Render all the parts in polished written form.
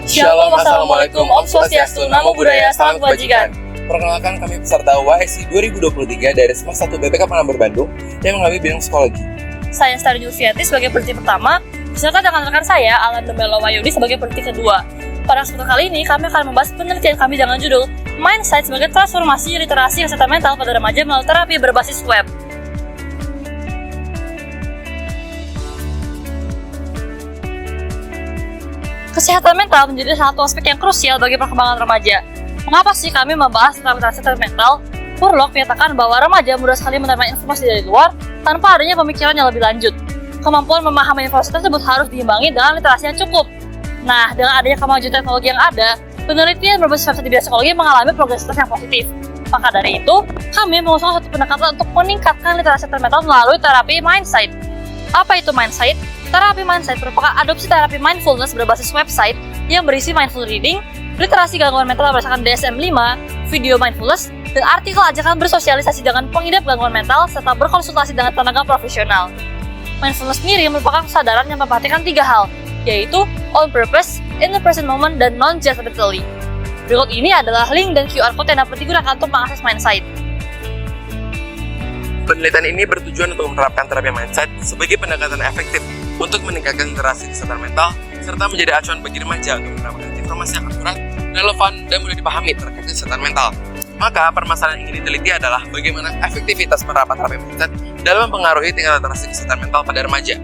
Shalom, Assalamualaikum, Om Swastiastu, Namo Buddhaya, Salam Kebajikan. Perkenalkan, kami peserta YSC 2023 dari semester 1 BPK Penambur Bandung yang mengambil bidang psikologi. Saya Stari Julfiati sebagai peneliti pertama, beserta dengan rekan saya, Alan Demelo Mayudi sebagai peneliti kedua. Pada kesempatan kali ini, kami akan membahas penelitian kami dengan judul Mindsight sebagai transformasi literasi kesehatan mental pada remaja melalui terapi berbasis web. Kesehatan mental menjadi satu aspek yang krusial bagi perkembangan remaja. Mengapa sih kami membahas tentang kesehatan mental? Furlong menyatakan bahwa remaja mudah sekali menerima informasi dari luar tanpa adanya pemikiran yang lebih lanjut. Kemampuan memahami informasi tersebut harus diimbangi dengan literasi yang cukup. Nah, dengan adanya kemajuan teknologi yang ada, penelitian berbasis website di bidang psikologi mengalami progresivitas yang positif. Maka dari itu, kami mengusung satu pendekatan untuk meningkatkan literasi mental melalui terapi Mindsight. Apa itu Mindsight? Terapi Mindsight merupakan adopsi terapi mindfulness berbasis website yang berisi mindful reading, literasi gangguan mental berdasarkan DSM-5, video mindfulness, dan artikel ajakan bersosialisasi dengan pengidap gangguan mental serta berkonsultasi dengan tenaga profesional. Mindfulness sendiri merupakan kesadaran yang memperhatikan 3 hal, yaitu on purpose, in the present moment, dan non-judgmentally. Berikut ini adalah link dan QR code yang dapat digunakan untuk mengakses Mindsight. Penelitian ini bertujuan untuk menerapkan terapi Mindsight sebagai pendekatan efektif untuk meningkatkan literasi kesehatan mental serta menjadi acuan bagi remaja untuk mendapatkan informasi yang akurat, relevan, dan mudah dipahami terkait kesehatan mental. Maka permasalahan yang ingin diteliti adalah bagaimana efektivitas penerapan terapi Mindsight dalam mempengaruhi tingkat literasi kesehatan mental pada remaja.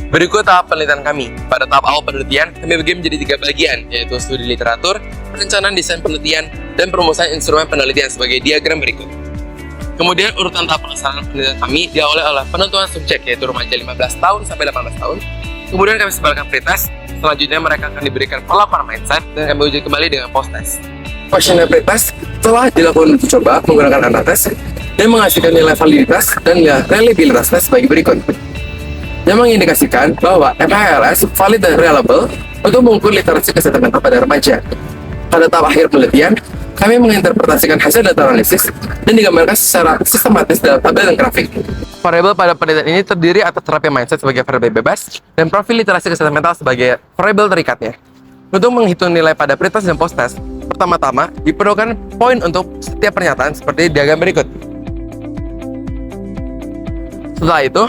Berikut tahap penelitian kami. Pada tahap awal penelitian, kami bagi menjadi 3 bagian, yaitu studi literatur, perencanaan desain penelitian, dan perumusan instrumen penelitian sebagai diagram berikut. Kemudian urutan tahap pelaksanaan penelitian kami diawali oleh penentuan subjek, yaitu remaja 15 tahun sampai 18 tahun. Kemudian kami sebarkan pretest. Selanjutnya mereka akan diberikan pelaporan Mindsight dan kami uji kembali dengan post-test. Questionnaire pretest telah dilakukan uji coba menggunakan anatest dan menghasilkan nilai validitas dan nilai reliabilitas tes sebagai berikut, yang mengindikasikan bahwa MHLS valid dan reliable untuk mengukur literasi kesehatan mental pada remaja. Pada tahap akhir penelitian, kami menginterpretasikan hasil data analisis dan digambarkan secara sistematis dalam tabel dan grafik. Variabel pada penelitian ini terdiri atas terapi Mindsight sebagai variabel bebas dan profil literasi kesehatan mental sebagai variabel terikatnya. Untuk menghitung nilai pada pretest dan post-test, pertama-tama diperlukan poin untuk setiap pernyataan seperti diagram berikut. Setelah itu,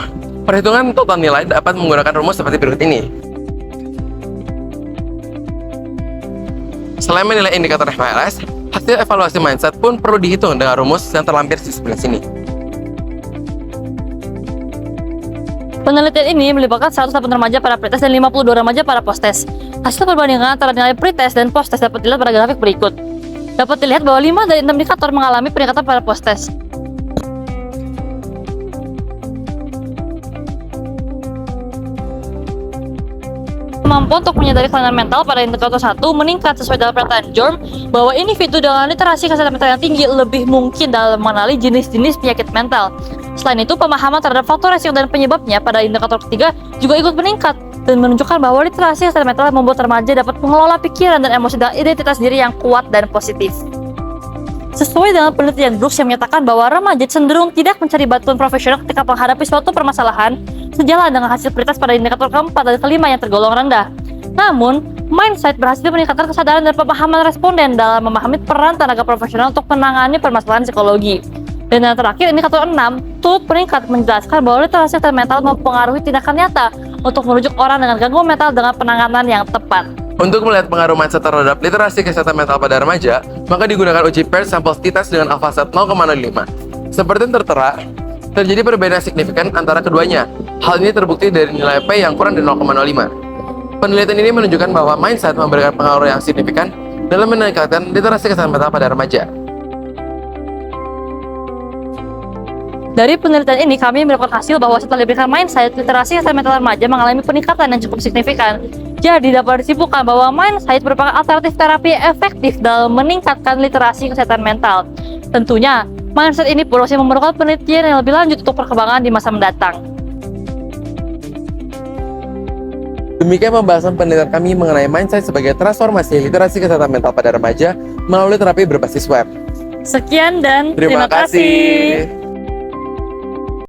perhitungan total nilai dapat menggunakan rumus seperti berikut ini. Selain menilai indikator FHLS, hasil evaluasi Mindsight pun perlu dihitung dengan rumus yang terlampir di sebelah sini. Penelitian ini melibatkan 108 remaja pada pretest dan 52 remaja pada post-test. Hasil perbandingan antara nilai pretest dan post-test dapat dilihat pada grafik berikut. Dapat dilihat bahwa 5 dari 6 indikator mengalami peningkatan pada post-test. Kemampuan untuk menyadari kelainan mental pada indikator 1 meningkat sesuai dalam pernyataan Jorm bahwa individu dengan literasi kesehatan mental yang tinggi lebih mungkin dalam mengenali jenis-jenis penyakit mental. Selain itu, pemahaman terhadap faktor resiko dan penyebabnya pada indikator ketiga juga ikut meningkat dan menunjukkan bahwa literasi kesehatan mental membuat remaja dapat mengelola pikiran dan emosi dan identitas diri yang kuat dan positif. Sesuai dengan penelitian Brooks yang menyatakan bahwa remaja cenderung tidak mencari bantuan profesional ketika menghadapi suatu permasalahan, sejalan dengan hasil pretest pada indikator keempat dan kelima yang tergolong rendah. Namun, Mindsight berhasil meningkatkan kesadaran dan pemahaman responden dalam memahami peran tenaga profesional untuk menangani permasalahan psikologi. Dan yang terakhir, indikator 6 turut meningkat menjelaskan bahwa literasi kesehatan mental mempengaruhi tindakan nyata untuk merujuk orang dengan gangguan mental dengan penanganan yang tepat. Untuk melihat pengaruh Mindsight terhadap literasi kesehatan mental pada remaja, maka digunakan uji paired sample t-test dengan alpha set 0,05. Seperti yang tertera, terjadi perbedaan signifikan antara keduanya. Hal ini terbukti dari nilai P yang kurang dari 0,05. Penelitian ini menunjukkan bahwa Mindsight memberikan pengaruh yang signifikan dalam meningkatkan literasi kesehatan mental pada remaja. Dari penelitian ini, kami mendapatkan hasil bahwa setelah diberikan Mindsight, literasi kesehatan mental remaja mengalami peningkatan yang cukup signifikan. Jadi, dapat disimpulkan bahwa Mindsight merupakan alternatif terapi yang efektif dalam meningkatkan literasi kesehatan mental. Tentunya, Mindsight ini masih memerlukan penelitian yang lebih lanjut untuk perkembangan di masa mendatang. Demikian pembahasan penelitian kami mengenai Mindsight sebagai transformasi literasi kesehatan mental pada remaja melalui terapi berbasis web. Sekian dan Terima kasih.